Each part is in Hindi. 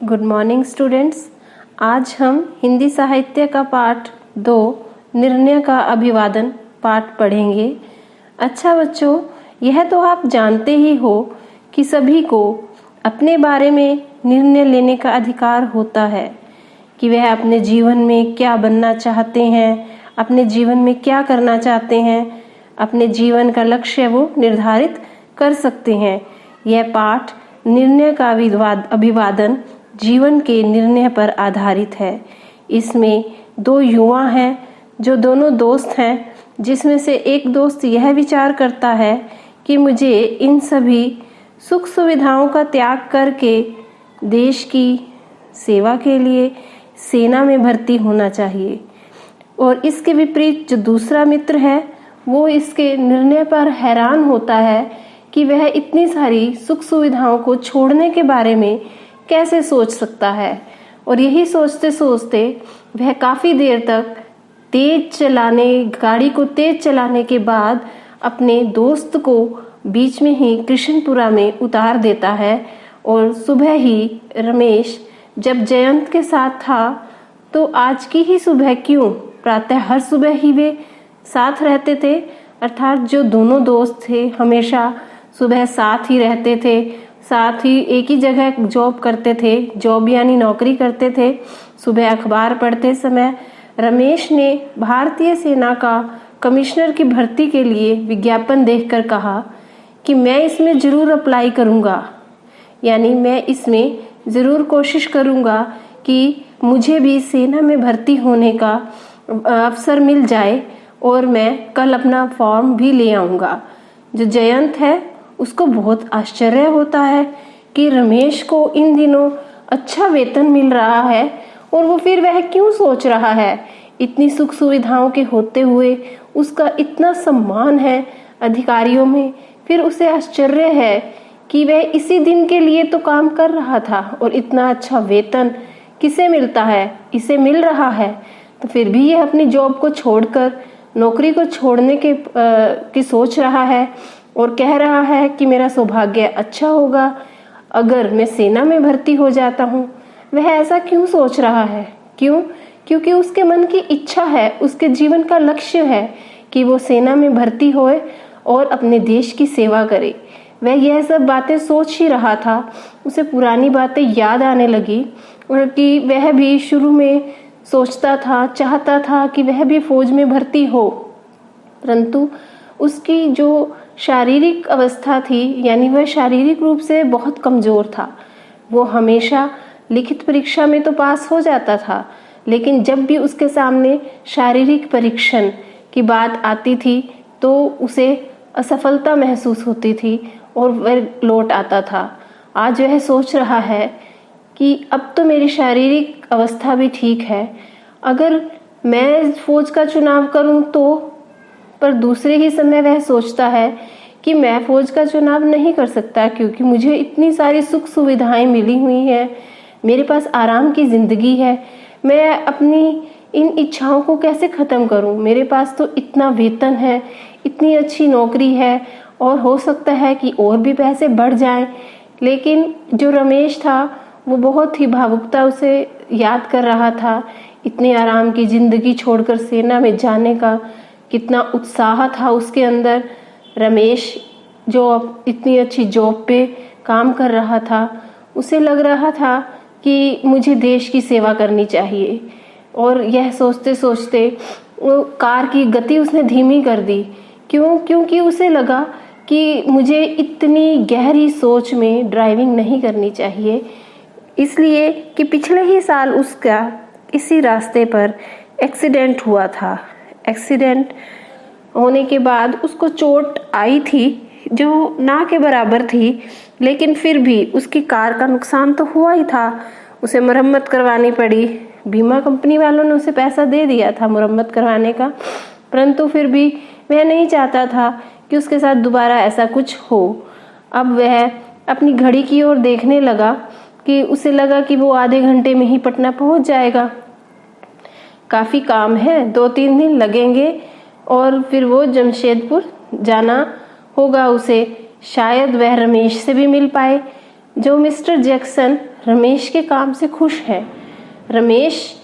Good morning students. आज हम हिंदी साहित्य का पाठ 2 निर्णय का अभिवादन पाठ पढ़ेंगे। अच्छा बच्चों, यह तो आप जानते ही हो कि सभी को अपने बारे में निर्णय लेने का अधिकार होता है कि वह अपने जीवन में क्या बनना चाहते हैं, अपने जीवन में क्या करना चाहते हैं, अपने जीवन का लक्ष्य वो निर्धारित कर सकते हैं। यह पाठ निर्णय का अभिवादन जीवन के निर्णय पर आधारित है। इसमें 2 युवा हैं जो दोनों दोस्त हैं, जिसमें से एक दोस्त यह विचार करता है कि मुझे इन सभी सुख सुविधाओं का त्याग करके देश की सेवा के लिए सेना में भर्ती होना चाहिए, और इसके विपरीत जो दूसरा मित्र है वो इसके निर्णय पर हैरान होता है कि वह इतनी सारी सुख सुविधाओं को छोड़ने के बारे में कैसे सोच सकता है। और यही सोचते सोचते वह काफ़ी देर तक गाड़ी को तेज चलाने के बाद अपने दोस्त को बीच में ही कृष्णपुरा में उतार देता है। और सुबह ही रमेश जब जयंत के साथ था तो आज की ही सुबह क्यों, प्रातः हर सुबह ही वे साथ रहते थे, अर्थात जो दोनों दोस्त थे हमेशा सुबह साथ ही रहते थे, साथ ही एक ही जगह जॉब करते थे, जॉब यानी नौकरी करते थे। सुबह अखबार पढ़ते समय रमेश ने भारतीय सेना का कमिश्नर की भर्ती के लिए विज्ञापन देखकर कहा कि मैं इसमें ज़रूर अप्लाई करूँगा, यानी मैं इसमें ज़रूर कोशिश करूँगा कि मुझे भी सेना में भर्ती होने का अवसर मिल जाए और मैं कल अपना फॉर्म भी ले आऊँगा। जो जयंत है उसको बहुत आश्चर्य होता है कि रमेश को इन दिनों अच्छा वेतन मिल रहा है और वो फिर वह क्यों सोच रहा है, इतनी सुख सुविधाओं के होते हुए उसका इतना सम्मान है अधिकारियों में, फिर उसे आश्चर्य है कि वह इसी दिन के लिए तो काम कर रहा था और इतना अच्छा वेतन किसे मिलता है, इसे मिल रहा है, तो फिर भी यह अपनी जॉब को छोड़कर नौकरी को छोड़ने की सोच रहा है और कह रहा है कि मेरा सौभाग्य अच्छा होगा अगर मैं सेना में भर्ती हो जाता हूँ। वह ऐसा क्यों सोच रहा है? क्यों? क्योंकि उसके मन की इच्छा है, उसके जीवन का लक्ष्य है कि वो सेना में भर्ती होए और अपने देश की सेवा करे। वह यह सब बातें सोच ही रहा था, उसे पुरानी बातें याद आने लगी और कि वह भी शुरू में सोचता था, चाहता था कि वह भी फौज में भर्ती हो, परंतु उसकी जो शारीरिक अवस्था थी, यानी वह शारीरिक रूप से बहुत कमज़ोर था। वो हमेशा लिखित परीक्षा में तो पास हो जाता था, लेकिन जब भी उसके सामने शारीरिक परीक्षण की बात आती थी तो उसे असफलता महसूस होती थी और वह लौट आता था। आज वह सोच रहा है कि अब तो मेरी शारीरिक अवस्था भी ठीक है, अगर मैं फौज का चुनाव करूं तो, पर दूसरे ही समय वह सोचता है कि मैं फौज का चुनाव नहीं कर सकता क्योंकि मुझे इतनी सारी सुख सुविधाएं मिली हुई हैं, मेरे पास आराम की ज़िंदगी है, मैं अपनी इन इच्छाओं को कैसे ख़त्म करूं, मेरे पास तो इतना वेतन है, इतनी अच्छी नौकरी है और हो सकता है कि और भी पैसे बढ़ जाएं। लेकिन जो रमेश था वो बहुत ही भावुकता उसे याद कर रहा था, इतने आराम की ज़िंदगी छोड़कर सेना में जाने का कितना उत्साह था उसके अंदर। रमेश जो इतनी अच्छी जॉब पे काम कर रहा था, उसे लग रहा था कि मुझे देश की सेवा करनी चाहिए, और यह सोचते सोचते वो कार की गति उसने धीमी कर दी। क्यों? क्योंकि उसे लगा कि मुझे इतनी गहरी सोच में ड्राइविंग नहीं करनी चाहिए, इसलिए कि पिछले ही साल उसका इसी रास्ते पर एक्सीडेंट हुआ था। एक्सीडेंट होने के बाद उसको चोट आई थी जो ना के बराबर थी, लेकिन फिर भी उसकी कार का नुकसान तो हुआ ही था, उसे मरम्मत करवानी पड़ी। बीमा कंपनी वालों ने उसे पैसा दे दिया था मरम्मत करवाने का, परंतु फिर भी वह नहीं चाहता था कि उसके साथ दोबारा ऐसा कुछ हो। अब वह अपनी घड़ी की ओर देखने लगा कि उसे लगा कि वो आधे घंटे में ही पटना पहुंच जाएगा, काफ़ी काम है, 2-3 दिन लगेंगे और फिर वो जमशेदपुर जाना होगा उसे। शायद वह रमेश से भी मिल पाए। जो मिस्टर जैक्सन रमेश के काम से खुश हैं। रमेश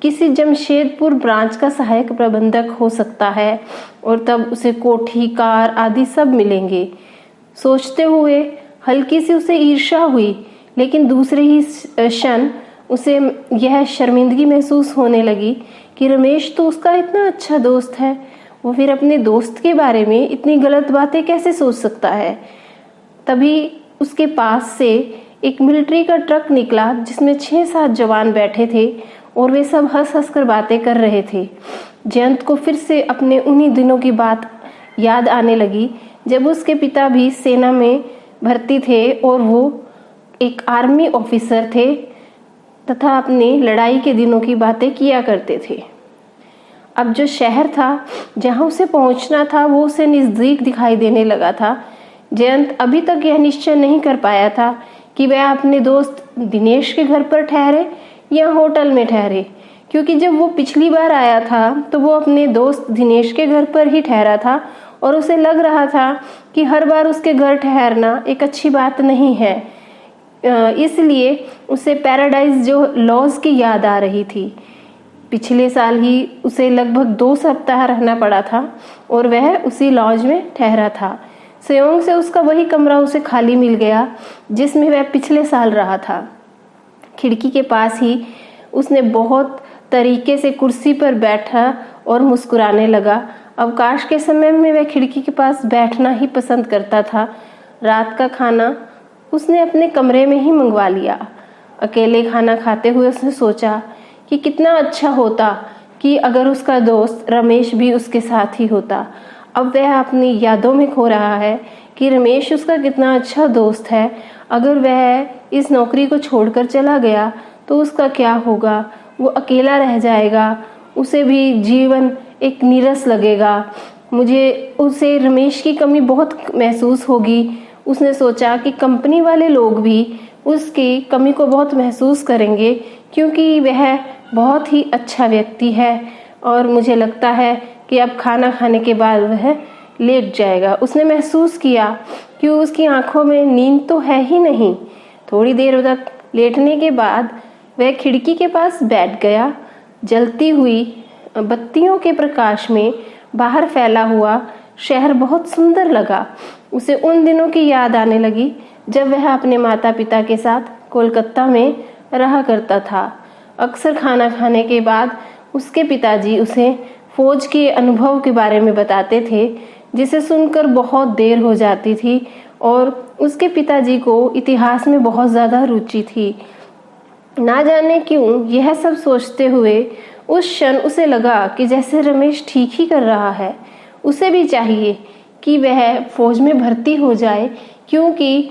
किसी जमशेदपुर ब्रांच का सहायक प्रबंधक हो सकता है और तब उसे कोठी, कार आदि सब मिलेंगे। सोचते हुए हल्की सी उसे ईर्ष्या हुई, लेकिन दूसरे ही क्षण उसे यह शर्मिंदगी महसूस होने लगी कि रमेश तो उसका इतना अच्छा दोस्त है, वो फिर अपने दोस्त के बारे में इतनी गलत बातें कैसे सोच सकता है। तभी उसके पास से एक मिलिट्री का ट्रक निकला जिसमें 6-7 जवान बैठे थे और वे सब हंस हंस कर बातें कर रहे थे। जयंत को फिर से अपने उन्हीं दिनों की बात याद आने लगी जब उसके पिता भी सेना में भर्ती थे और वो एक आर्मी ऑफिसर थे तथा अपनी लड़ाई के दिनों की बातें किया करते थे। अब जो शहर था जहां उसे पहुंचना था वो उसे नजदीक दिखाई देने लगा था। जयंत अभी तक यह निश्चय नहीं कर पाया था कि वह अपने दोस्त दिनेश के घर पर ठहरे या होटल में ठहरे, क्योंकि जब वो पिछली बार आया था तो वो अपने दोस्त दिनेश के घर पर ही ठहरा था और उसे लग रहा था कि हर बार उसके घर ठहरना एक अच्छी बात नहीं है। इसलिए उसे पैराडाइज जो लॉज की याद आ रही थी। पिछले साल ही उसे लगभग 2 सप्ताह रहना पड़ा था और वह उसी लॉज में ठहरा था। संयोग से उसका वही कमरा उसे खाली मिल गया जिसमें वह पिछले साल रहा था। खिड़की के पास ही उसने बहुत तरीके से कुर्सी पर बैठा और मुस्कुराने लगा। अवकाश के समय में वह खिड़की के पास बैठना ही पसंद करता था। रात का खाना उसने अपने कमरे में ही मंगवा लिया। अकेले खाना खाते हुए उसने सोचा कि कितना अच्छा होता कि अगर उसका दोस्त रमेश भी उसके साथ ही होता। अब वह अपनी यादों में खो रहा है कि रमेश उसका कितना अच्छा दोस्त है। अगर वह इस नौकरी को छोड़कर चला गया तो उसका क्या होगा, वो अकेला रह जाएगा, उसे भी जीवन एक नीरस लगेगा। उसे रमेश की कमी बहुत महसूस होगी। उसने सोचा कि कंपनी वाले लोग भी उसकी कमी को बहुत महसूस करेंगे क्योंकि वह बहुत ही अच्छा व्यक्ति है और मुझे लगता है कि अब खाना खाने के बाद वह लेट जाएगा। उसने महसूस किया कि उसकी आंखों में नींद तो है ही नहीं। थोड़ी देर तक लेटने के बाद वह खिड़की के पास बैठ गया। जलती हुई बत्तियों के प्रकाश में बाहर फैला हुआ शहर बहुत सुंदर लगा। उसे उन दिनों की याद आने लगी जब वह अपने माता पिता के साथ कोलकाता में रहा करता था। अक्सर खाना खाने के बाद उसके पिताजी उसे फौज के अनुभव के बारे में बताते थे, जिसे सुनकर बहुत देर हो जाती थी और उसके पिताजी को इतिहास में बहुत ज़्यादा रुचि थी। ना जाने क्यों यह सब सोचते हुए उस क्षण उसे लगा कि जैसे रमेश ठीक ही कर रहा है। उसे भी चाहिए कि वह फौज में भर्ती हो जाए, क्योंकि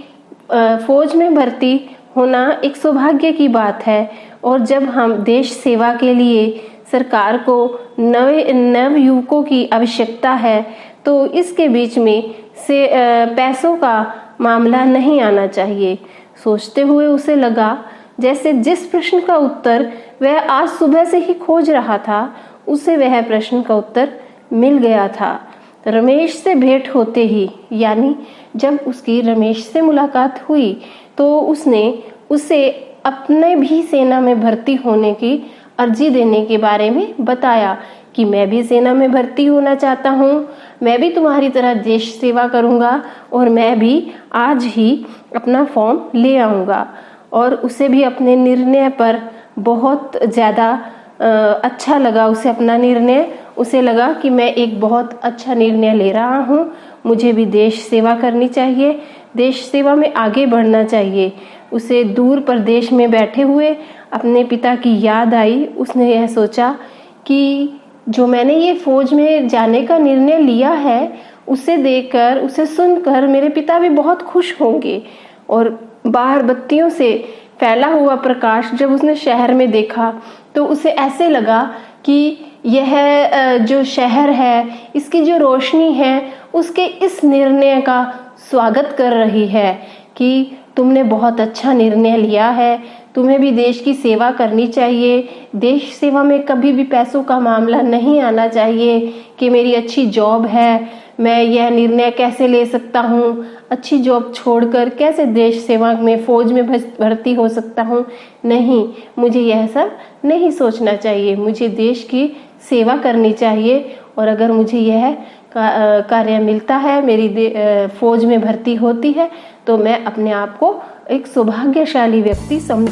फौज में भर्ती होना एक सौभाग्य की बात है। और जब हम देश सेवा के लिए सरकार को नव युवकों की आवश्यकता है तो इसके बीच में से पैसों का मामला नहीं आना चाहिए। सोचते हुए उसे लगा जैसे जिस प्रश्न का उत्तर वह आज सुबह से ही खोज रहा था उसे वह प्रश्न का उत्तर मिल गया था। रमेश से भेंट होते ही, यानी जब उसकी रमेश से मुलाकात हुई तो उसने उसे अपने भी सेना में भर्ती होने की अर्जी देने के बारे में बताया कि मैं भी सेना में भर्ती होना चाहता हूँ, मैं भी तुम्हारी तरह देश सेवा करूँगा और मैं भी आज ही अपना फॉर्म ले आऊँगा। और उसे भी अपने निर्णय पर बहुत ज़्यादा अच्छा लगा। उसे अपना निर्णय, उसे लगा कि मैं एक बहुत अच्छा निर्णय ले रहा हूँ, मुझे भी देश सेवा करनी चाहिए, देश सेवा में आगे बढ़ना चाहिए। उसे दूर प्रदेश में बैठे हुए अपने पिता की याद आई। उसने यह सोचा कि जो मैंने ये फौज में जाने का निर्णय लिया है उसे देखकर, उसे सुनकर मेरे पिता भी बहुत खुश होंगे। और बाहर बत्तियों से फैला हुआ प्रकाश जब उसने शहर में देखा तो उसे ऐसे लगा कि यह जो शहर है, इसकी जो रोशनी है उसके इस निर्णय का स्वागत कर रही है कि तुमने बहुत अच्छा निर्णय लिया है, तुम्हें भी देश की सेवा करनी चाहिए। देश सेवा में कभी भी पैसों का मामला नहीं आना चाहिए कि मेरी अच्छी जॉब है, मैं यह निर्णय कैसे ले सकता हूँ, अच्छी जॉब छोड़कर कैसे देश सेवा में फौज में भर्ती हो सकता हूँ। नहीं, मुझे यह सब नहीं सोचना चाहिए। मुझे देश की सेवा करनी चाहिए और अगर मुझे यह कार्य मिलता है, मेरी फौज में भर्ती होती है, तो मैं अपने आप को एक सौभाग्यशाली व्यक्ति समझ